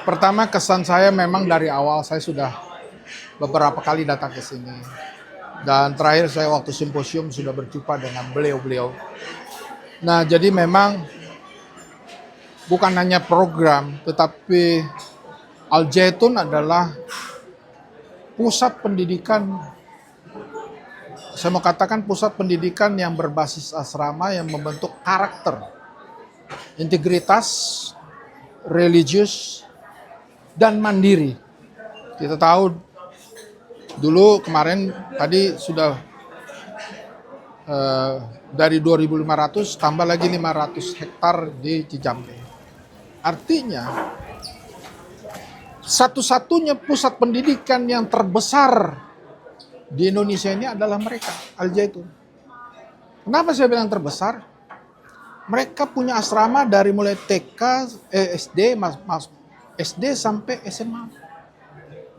Pertama, kesan saya memang dari awal saya sudah beberapa kali datang ke sini. Dan terakhir saya waktu simposium sudah berjumpa dengan beliau-beliau. Nah, jadi memang bukan hanya program, tetapi Al Zaitun adalah pusat pendidikan, saya mau katakan pusat pendidikan yang berbasis asrama yang membentuk karakter, integritas, religius, dan mandiri. Kita tahu dulu kemarin tadi sudah dari 2.500 tambah lagi 500 hektar di Cijambe. Artinya satu-satunya pusat pendidikan yang terbesar di Indonesia ini adalah mereka, Al Zaitun. Kenapa saya bilang terbesar? Mereka punya asrama dari mulai TK, SD sampai SMA.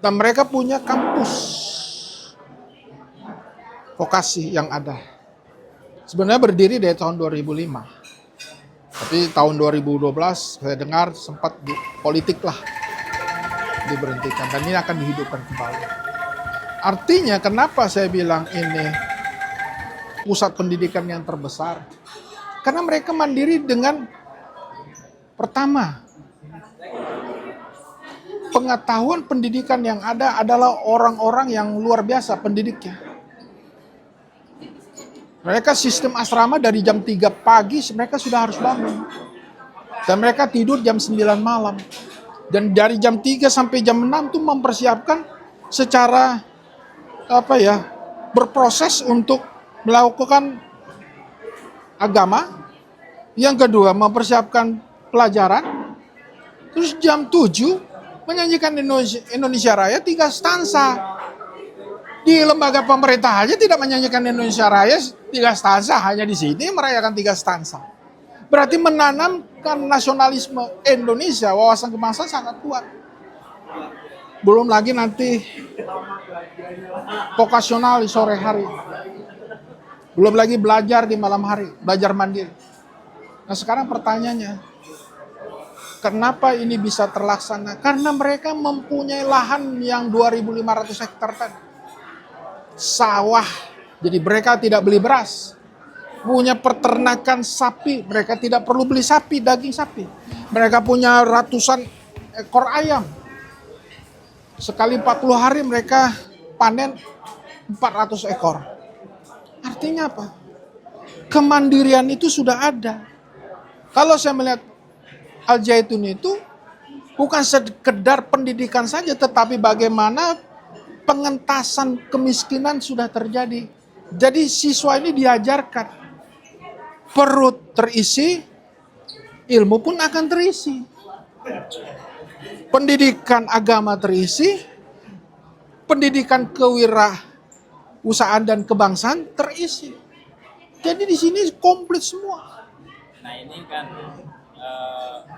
Dan mereka punya kampus vokasi yang ada. Sebenarnya berdiri dari tahun 2005. Tapi tahun 2012 saya dengar sempat politik lah diberhentikan. Dan ini akan dihidupkan kembali. Artinya kenapa saya bilang ini pusat pendidikan yang terbesar? Karena mereka mandiri dengan pertama, pengetahuan pendidikan yang ada adalah orang-orang yang luar biasa pendidiknya. Mereka sistem asrama dari jam 3 pagi mereka sudah harus bangun. Dan mereka tidur jam 9 malam. Dan dari jam 3 sampai jam 6 tuh mempersiapkan secara berproses untuk melakukan agama. Yang kedua, mempersiapkan pelajaran. Terus jam 7 menyanyikan Indonesia Raya 3 stansa. Di lembaga pemerintah aja tidak menyanyikan Indonesia Raya 3 stansa, hanya di sini merayakan 3 stansa. Berarti menanamkan nasionalisme Indonesia, wawasan kebangsaan sangat kuat. Belum lagi nanti vokasional di sore hari. Belum lagi belajar di malam hari, belajar mandiri. Nah sekarang pertanyaannya, kenapa ini bisa terlaksana? Karena mereka mempunyai lahan yang 2.500 hektar tadi. Sawah, jadi mereka tidak beli beras. Punya peternakan sapi, mereka tidak perlu beli sapi, daging sapi. Mereka punya ratusan ekor ayam. Sekali 40 hari mereka panen 400 ekor. Artinya apa? Kemandirian itu sudah ada. Kalau saya melihat Al Zaitun itu bukan sekedar pendidikan saja, tetapi bagaimana pengentasan kemiskinan sudah terjadi. Jadi siswa ini diajarkan perut terisi, ilmu pun akan terisi. Pendidikan agama terisi, pendidikan kewirausahaan dan kebangsaan terisi. Jadi di sini komplit semua. Nah ini kan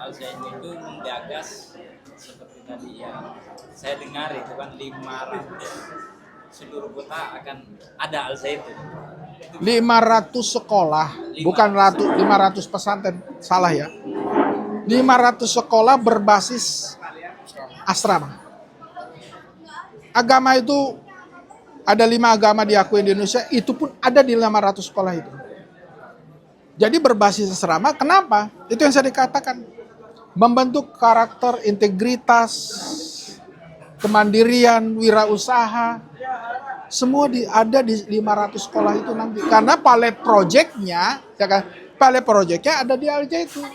Al Zaitun itu menggagas seperti tadi yang saya dengar itu kan 500 seluruh kota akan ada Al Zaitun. 500 sekolah, bukan 500 pesantren, salah ya. 500 sekolah berbasis asrama. Agama itu ada 5 agama diakui di Indonesia, itu pun ada di 500 sekolah itu. Jadi berbasis asrama, kenapa? Itu yang saya dikatakan. Membentuk karakter, integritas, kemandirian, wirausaha, semua ada di 500 sekolah itu nanti. Karena pilot projectnya ada di Al Zaitun.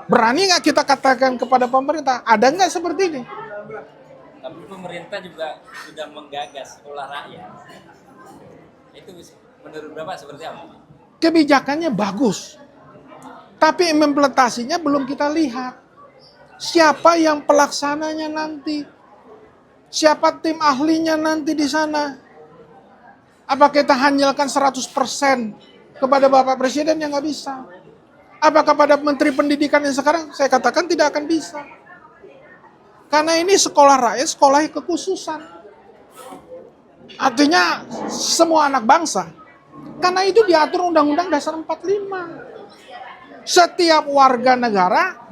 Berani nggak kita katakan kepada pemerintah, ada nggak seperti ini? Tapi pemerintah juga sudah menggagas sekolah rakyat. Itu menurut Bapak seperti apa? Kebijakannya bagus, tapi implementasinya belum kita lihat. Siapa yang pelaksananya nanti? Siapa tim ahlinya nanti di sana? Apa kita hanyalkan 100% kepada Bapak Presiden yang nggak bisa? Apa kepada Menteri Pendidikan yang sekarang? Saya katakan tidak akan bisa. Karena ini sekolah rakyat, sekolah kekhususan. Artinya semua anak bangsa. Karena itu diatur Undang-Undang Dasar 45. Setiap warga negara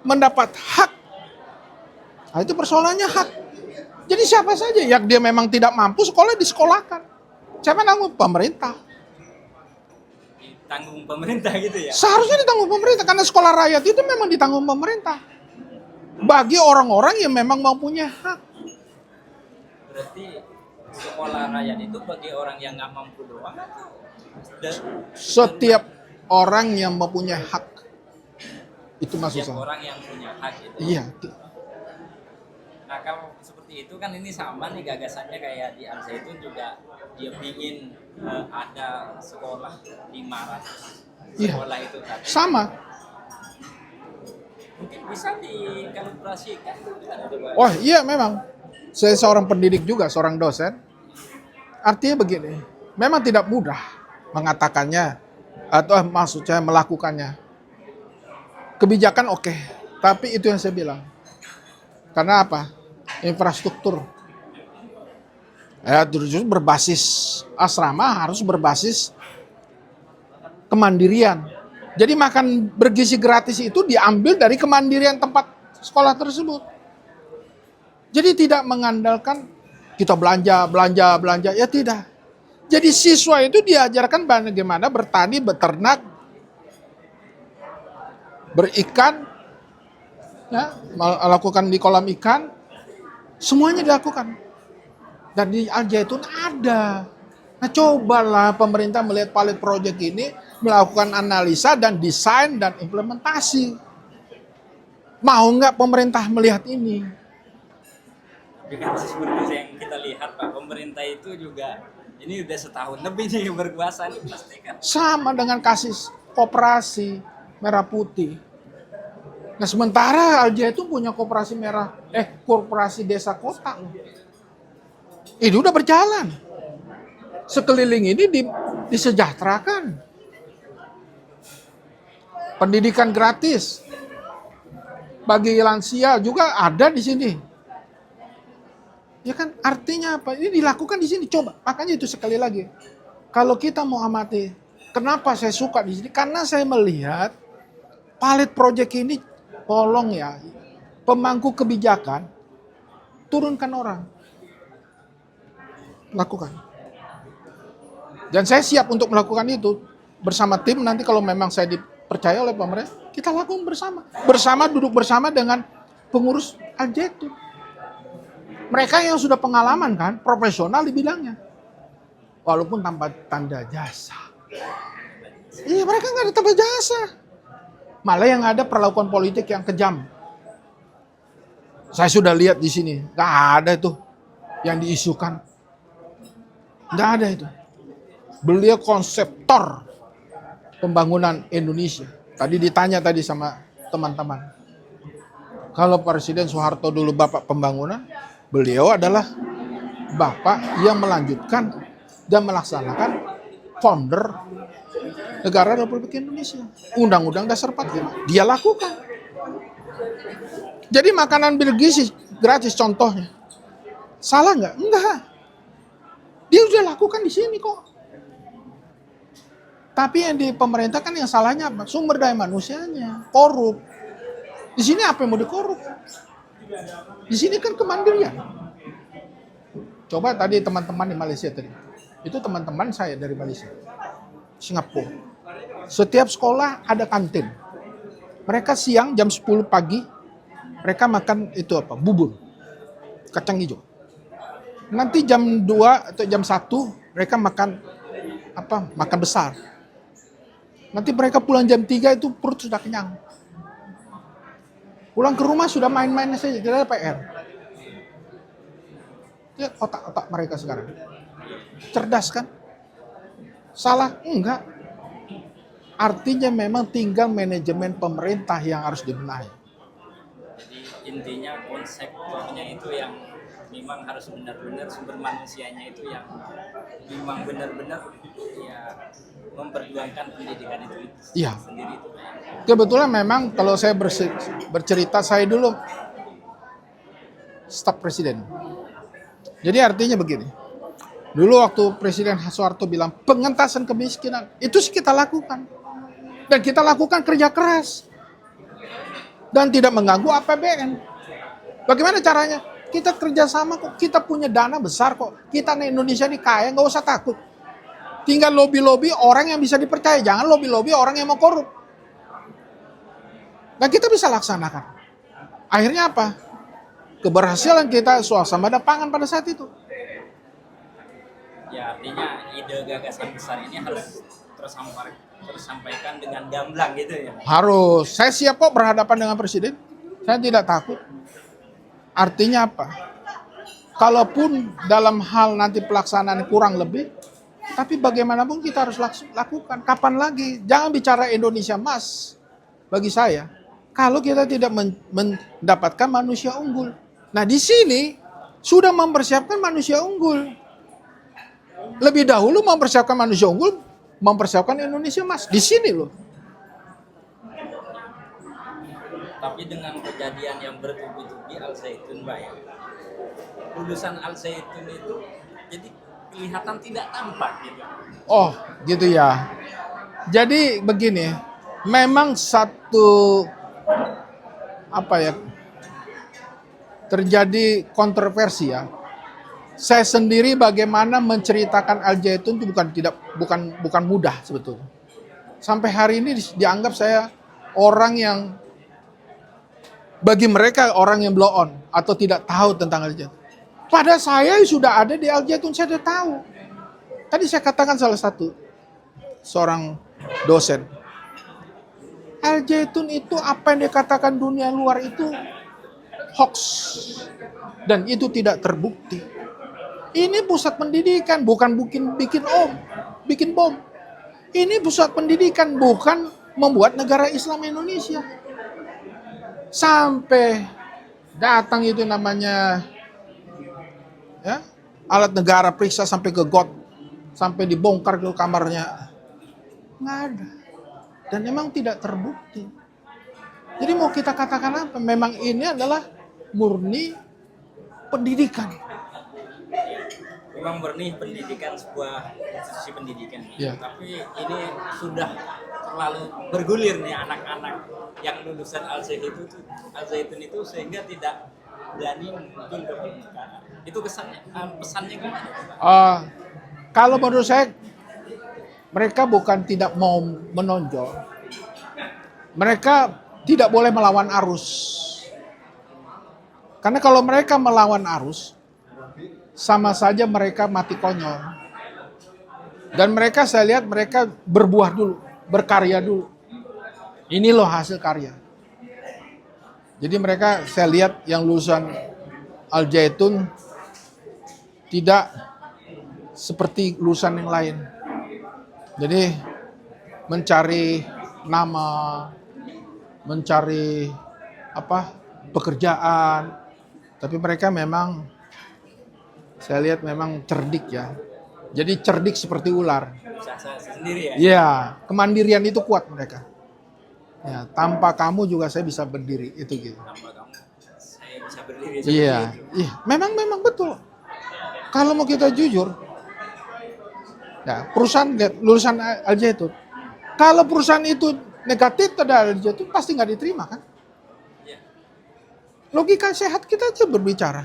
mendapat hak. Nah, itu persoalannya hak. Jadi siapa saja yang dia memang tidak mampu sekolah disekolahkan. Siapa nanggung? Pemerintah. Tanggung pemerintah gitu ya. Seharusnya ditanggung pemerintah karena sekolah rakyat itu memang ditanggung pemerintah. Bagi orang-orang yang memang mempunyai hak. Berarti sekolah rakyat itu bagi orang yang nggak mampu doang atau Setiap orang yang mempunyai hak. Itu maksud setiap saya. orang yang punya hak gitu. Iya. Nah kalau seperti itu kan ini sama nih gagasannya kayak di Al Zaitun juga dia ingin ada sekolah 500 Iya. sekolah itu tadi. Sama. Mungkin bisa dikalibrasikan. Wah iya memang. Saya seorang pendidik juga, seorang dosen. Artinya begini, memang tidak mudah mengatakannya atau maksudnya melakukannya. Kebijakan oke, tapi itu yang saya bilang. Karena apa? Infrastruktur. Ya, justru berbasis asrama harus berbasis kemandirian. Jadi makan bergizi gratis itu diambil dari kemandirian tempat sekolah tersebut. Jadi tidak mengandalkan kita belanja, ya tidak. Jadi siswa itu diajarkan bagaimana bertani, beternak, berikan, ya, melakukan di kolam ikan, semuanya dilakukan. Dan di Al Zaitun ada. Nah cobalah pemerintah melihat pilot project ini, melakukan analisa dan desain dan implementasi. Mau nggak pemerintah melihat ini? Juga seperti yang kita lihat Pak, pemerintah itu juga ini udah setahun lebih nih berkuasa nih pasti kan. Sama dengan kasus koperasi merah putih. Nah sementara Al Zaitun punya koperasi desa kota. Ini udah berjalan. Sekeliling ini disejahterakan. Pendidikan gratis. Bagi lansia juga ada di sini. Ya kan artinya apa? Ini dilakukan di sini. Coba. Makanya itu sekali lagi. Kalau kita mau amati, kenapa saya suka di sini? Karena saya melihat pilot project ini, tolong ya, pemangku kebijakan, turunkan orang. Lakukan. Dan saya siap untuk melakukan itu bersama tim. Nanti kalau memang saya dipercaya oleh pemerintah, kita lakukan bersama. Duduk bersama dengan pengurus Al Zaitun. Mereka yang sudah pengalaman kan, profesional di bidangnya. Walaupun tanpa tanda jasa. Iya, mereka nggak ada tanda jasa. Malah yang ada perlakuan politik yang kejam. Saya sudah lihat di sini, nggak ada itu yang diisukan. Nggak ada itu. Beliau konseptor pembangunan Indonesia. Tadi ditanya tadi sama teman-teman. Kalau Presiden Soeharto dulu bapak pembangunan, beliau adalah bapak yang melanjutkan dan melaksanakan founder negara Republik Indonesia. Undang-Undang Dasar 45. Dia lakukan. Jadi makanan bergizi gratis contohnya. Salah nggak? Enggak. Dia sudah lakukan di sini kok. Tapi yang di pemerintah kan yang salahnya apa? Sumber daya manusianya, korup. Di sini apa yang mau dikorup? Di sini kan kemandirian. Coba tadi teman-teman di Malaysia tadi. Itu teman-teman saya dari Malaysia. Singapura. Setiap sekolah ada kantin. Mereka siang jam 10 pagi, mereka makan itu apa? Bubur. Kacang hijau. Nanti jam 2 atau jam 1 mereka makan apa? Makan besar. Nanti mereka pulang jam 3 itu perut sudah kenyang. Pulang ke rumah sudah main-main saja, tidak ada PR. Lihat otak-otak mereka sekarang. Cerdas kan? Salah? Enggak. Artinya memang tinggal manajemen pemerintah yang harus dibenahi. Jadi intinya konseptornya itu yang memang harus benar-benar sumber manusianya itu yang memang benar-benar ya memperjuangkan pendidikan itu Iya. sendiri itu. Kebetulan memang kalau saya bercerita, saya dulu staf presiden. Jadi artinya begini. Dulu waktu Presiden Soeharto bilang pengentasan kemiskinan, itu sih kita lakukan. Dan kita lakukan kerja keras. dan tidak mengganggu APBN. Bagaimana caranya? Kita kerjasama kok, kita punya dana besar kok. Kita nih Indonesia ini kaya, nggak usah takut. Tinggal lobby-lobby orang yang bisa dipercaya, jangan lobby-lobby orang yang mau korup. Dan kita bisa laksanakan. Akhirnya apa? Keberhasilan kita swasembada pangan pada saat itu. Ya artinya ide gagasan besar ini harus tersampaikan dengan gamblang gitu ya. Harus. Saya siap kok berhadapan dengan presiden. Saya tidak takut. Artinya apa? Kalaupun dalam hal nanti pelaksanaan kurang lebih, tapi bagaimanapun kita harus lakukan. Kapan lagi? Jangan bicara Indonesia emas bagi saya. Kalau kita tidak mendapatkan manusia unggul. Nah di sini sudah mempersiapkan manusia unggul. Lebih dahulu mempersiapkan manusia unggul, mempersiapkan Indonesia emas. Di sini loh. Tapi dengan kejadian yang bertubi-tubi Al Zaitun, Pak ya, lulusan Al Zaitun itu jadi kelihatan tidak tampak gitu. Oh, gitu ya. Jadi begini, memang satu terjadi kontroversi ya. Saya sendiri bagaimana menceritakan Al Zaitun itu bukan mudah sebetulnya. Sampai hari ini dianggap saya orang yang bagi mereka orang yang blow on atau tidak tahu tentang Al Zaitun. Pada saya sudah ada di Al Zaitun, saya sudah tahu. Tadi saya katakan salah satu seorang dosen. Al Zaitun itu apa yang dikatakan dunia luar itu hoax. Dan itu tidak terbukti. Ini pusat pendidikan, bukan bikin bom. Ini pusat pendidikan, bukan membuat negara Islam Indonesia. Sampai datang itu namanya ya, alat negara periksa sampai ke got, sampai dibongkar ke kamarnya. Nggak ada. Dan memang tidak terbukti. Jadi mau kita katakan apa? Memang ini adalah murni pendidikan. Memang murni pendidikan, sebuah institusi pendidikan. Ya. Tapi ini sudah terlalu bergulir nih anak-anak yang lulusan Al Zaitun itu sehingga tidak berani muncul ke permukaan. Itu kesannya, pesannya gimana? Kalau menurut saya mereka bukan tidak mau menonjol. Mereka tidak boleh melawan arus. Karena kalau mereka melawan arus, sama saja mereka mati konyol. Dan mereka saya lihat mereka berbuah dulu, berkarya dulu. Ini loh hasil karya. Jadi mereka saya lihat yang lulusan Al Zaitun tidak seperti lulusan yang lain. Jadi mencari nama, mencari pekerjaan, tapi mereka memang saya lihat memang cerdik ya. Jadi cerdik seperti ular. Usaha sendiri ya? Iya, kemandirian itu kuat mereka. Ya, tanpa kamu juga saya bisa berdiri, itu gitu. Tanpa kamu saya bisa berdiri. Iya, memang betul. Kalau mau kita jujur, ya perusahaan lulusan Al Zaitun, kalau perusahaan itu negatif terhadap Al Zaitun pasti nggak diterima kan? Logika sehat kita aja berbicara.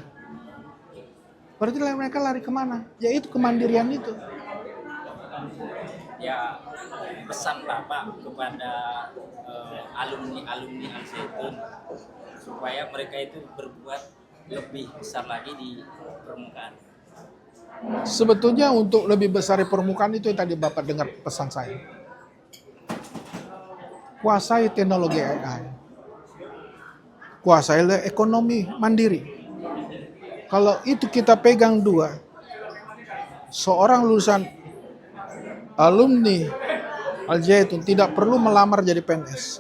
Berarti mereka lari kemana? Yaitu kemandirian itu. Ya, pesan Bapak kepada alumni Al Zaitun supaya mereka itu berbuat lebih besar lagi di permukaan. Sebetulnya untuk lebih besar di permukaan itu yang tadi Bapak dengar pesan saya. Kuasai teknologi AI. Kuasai ekonomi mandiri. Kalau itu kita pegang dua, seorang lulusan alumni Al Zaitun tidak perlu melamar jadi PNS.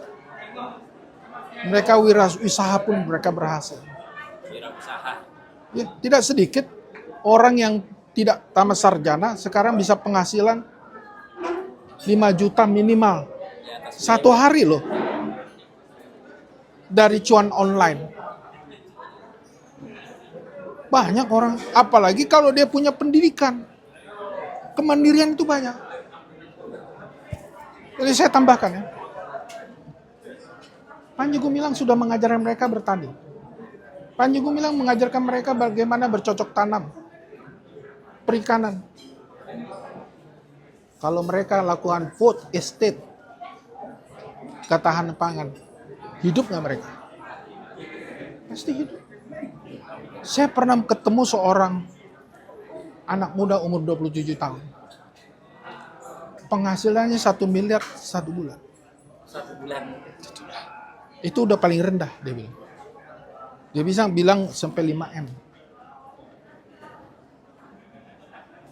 Mereka wirausaha pun mereka berhasil. Wirausaha. Ya, tidak sedikit orang yang tidak tamat sarjana sekarang bisa penghasilan 5 juta minimal. Satu hari loh. Dari cuan online. Banyak orang, apalagi kalau dia punya pendidikan. Kemandirian itu banyak. Jadi saya tambahkan ya. Panji Gumilang sudah mengajarkan mereka bertani. Panji Gumilang mengajarkan mereka bagaimana bercocok tanam, perikanan. Kalau mereka lakukan food estate, ketahanan pangan, hidup nggak mereka? Pasti hidup. Saya pernah ketemu seorang anak muda umur 27 tahun. Penghasilannya 1 miliar 1 bulan. 1 bulan. Itu udah paling rendah, dia bilang. Dia bisa bilang sampai 5M.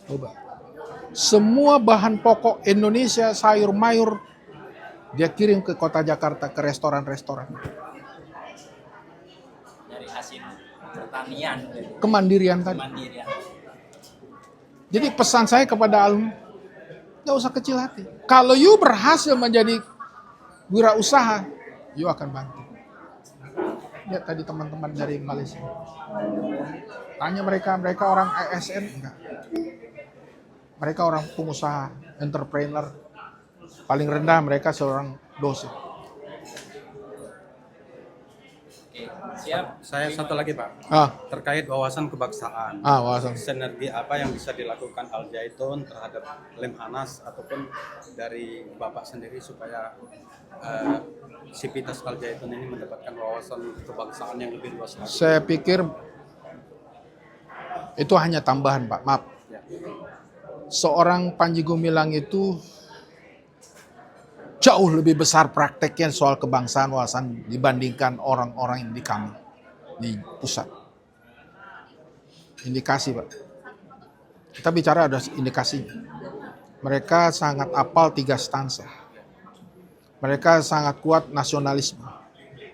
Coba. Semua bahan pokok Indonesia, sayur mayur, dia kirim ke kota Jakarta, ke restoran-restoran. Dari hasil pertanian. Kemandirian tadi. Kemandirian. Jadi pesan saya kepada alum, gak usah kecil hati. Kalau you berhasil menjadi wirausaha, you akan bantu. Lihat tadi teman-teman dari Malaysia. Tanya mereka orang ASN? Enggak. Mereka orang pengusaha, entrepreneur. Paling rendah mereka seorang dosen. Oke, siap. Saya satu lagi Pak, terkait wawasan kebangsaan. Wawasan. Sinergi apa yang bisa dilakukan Al Zaitun terhadap Lemhanas ataupun dari Bapak sendiri supaya Sivitas Al Zaitun ini mendapatkan wawasan kebangsaan yang lebih luas lagi? Saya pikir itu hanya tambahan, Pak. Maaf. Ya. Seorang Panji Gumilang itu jauh lebih besar prakteknya soal kebangsaan wawasan dibandingkan orang-orang yang di kami di pusat. Indikasi, Pak. Kita bicara ada indikasinya. Mereka sangat apal 3 stansa. Mereka sangat kuat nasionalisme.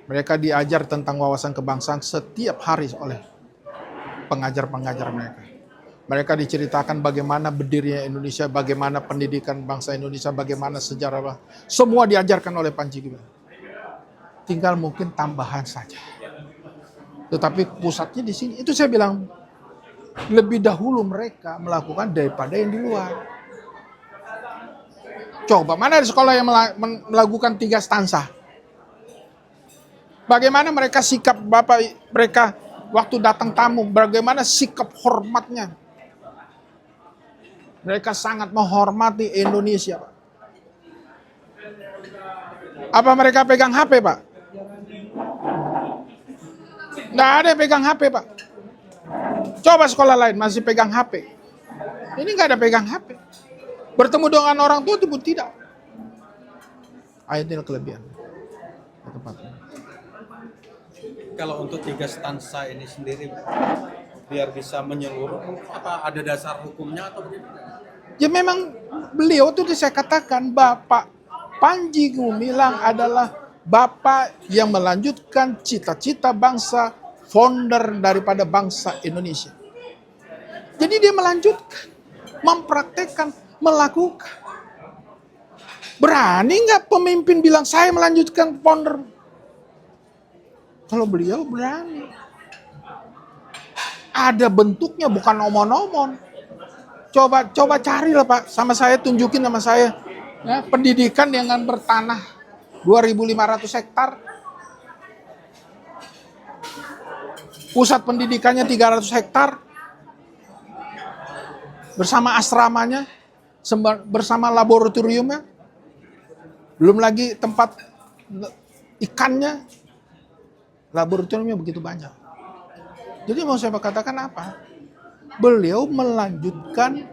Mereka diajar tentang wawasan kebangsaan setiap hari oleh pengajar-pengajar mereka. Mereka diceritakan bagaimana berdirinya Indonesia, bagaimana pendidikan bangsa Indonesia, bagaimana sejarah. Semua diajarkan oleh Panji Gumilang. Tinggal mungkin tambahan saja. Tetapi pusatnya di sini. Itu saya bilang, lebih dahulu mereka melakukan daripada yang di luar. Coba, mana ada sekolah yang melakukan 3 stansa? Bagaimana mereka sikap Bapak mereka waktu datang tamu, bagaimana sikap hormatnya? Mereka sangat menghormati Indonesia, Pak. Apa mereka pegang HP, Pak? Nggak ada yang pegang HP, Pak. Coba sekolah lain masih pegang HP. Ini nggak ada pegang HP. Bertemu dengan orang tua itu pun tidak. Ini kelebihan. Kalau untuk 3 stansa ini sendiri, biar bisa menyeluruh, apa ada dasar hukumnya atau bagaimana? Ya memang beliau itu saya katakan Bapak Panji Gumilang adalah Bapak yang melanjutkan cita-cita bangsa, founder daripada bangsa Indonesia. Jadi dia melanjutkan, mempraktekkan, melakukan. Berani nggak pemimpin bilang saya melanjutkan founder? Kalau beliau berani. Ada bentuknya, bukan omon-omon. Coba carilah Pak, sama saya tunjukin sama saya. Ya, pendidikan dengan bertanah 2.500 hektar. Pusat pendidikannya 300 hektar. Bersama asramanya, bersama laboratoriumnya. Belum lagi tempat ikannya. Laboratoriumnya begitu banyak. Jadi mau saya katakan apa? Beliau melanjutkan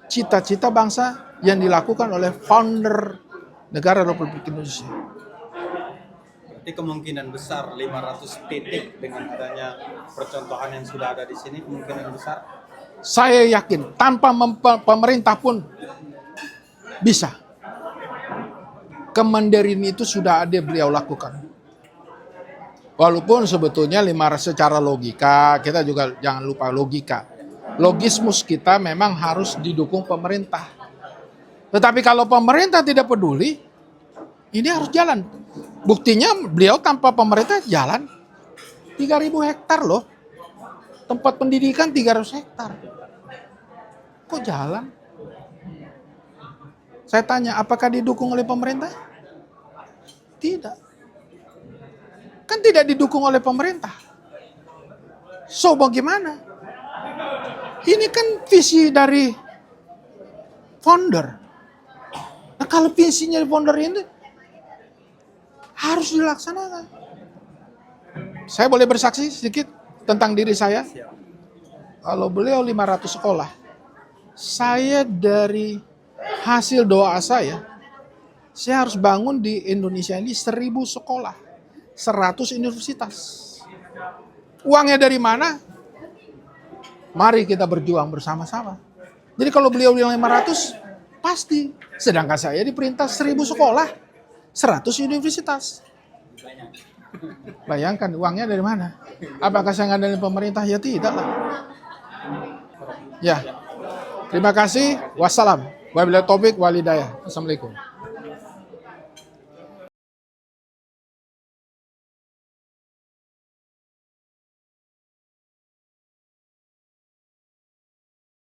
cita-cita bangsa yang dilakukan oleh founder negara Republik Indonesia. Berarti kemungkinan besar 500 titik dengan adanya percontohan yang sudah ada di sini, kemungkinan besar. Saya yakin tanpa pemerintah pun bisa. Kemandirian itu sudah ada beliau lakukan. Walaupun sebetulnya secara logika, kita juga jangan lupa logika. Logismus kita memang harus didukung pemerintah. Tetapi kalau pemerintah tidak peduli, ini harus jalan. Buktinya beliau tanpa pemerintah jalan. 3.000 hektar loh. Tempat pendidikan 300 hektar. Kok jalan? Saya tanya, apakah didukung oleh pemerintah? Tidak. Kan tidak didukung oleh pemerintah. So bagaimana? Ini kan visi dari founder. Nah kalau visinya founder ini harus dilaksanakan. Saya boleh bersaksi sedikit tentang diri saya. Kalau beliau 500 sekolah, saya dari hasil doa saya harus bangun di Indonesia ini 1000 sekolah, 100 universitas. Uangnya dari mana? Mari kita berjuang bersama-sama. Jadi kalau beliau bilang 500, pasti. Sedangkan saya diperintah 1000 sekolah, 100 universitas. Bayangkan uangnya dari mana? Apakah saya ngandelin pemerintah? Ya tidak lah. Ya. Terima kasih. Wassalam. Wabillahi taufik walhidayah. Assalamualaikum.